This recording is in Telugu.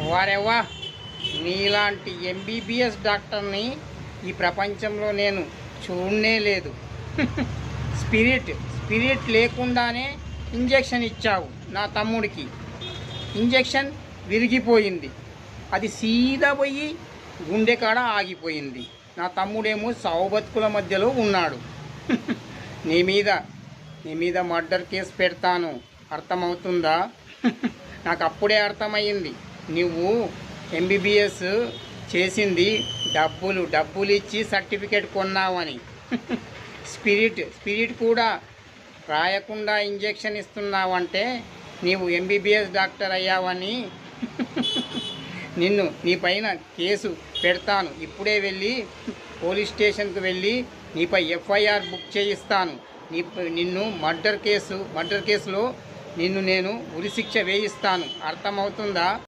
వారెవ్వా, నీలాంటి ఎంబీబీఎస్ డాక్టర్ని ఈ ప్రపంచంలో నేను చూడనే లేదు. స్పిరిట్ లేకుండానే ఇంజెక్షన్ ఇచ్చావు నా తమ్ముడికి. ఇంజెక్షన్ విరిగిపోయింది, అది సీదా పోయి గుండె కాడ ఆగిపోయింది. నా తమ్ముడేమో సావుబతుకుల మధ్యలో ఉన్నాడు. నీ మీద మర్డర్ కేసు పెడతాను, అర్థమవుతుందా? నాకు అప్పుడే అర్థమయ్యింది నువ్వు ఎంబీబీఎస్ చేసింది డబ్బులు ఇచ్చి సర్టిఫికేట్ కొన్నావని. స్పిరిట్ కూడా రాయకుండా ఇంజెక్షన్ ఇస్తున్నావంటే నీవు ఎంబీబీఎస్ డాక్టర్ అయ్యావని. నీ పైన కేసు పెడతాను. ఇప్పుడే వెళ్ళి పోలీస్ స్టేషన్కి వెళ్ళి నీపై ఎఫ్ఐఆర్ బుక్ చేయిస్తాను. నిన్ను మర్డర్ కేసులో నిన్ను నేను ఉరిశిక్ష వేయిస్తాను, అర్థమవుతుందా?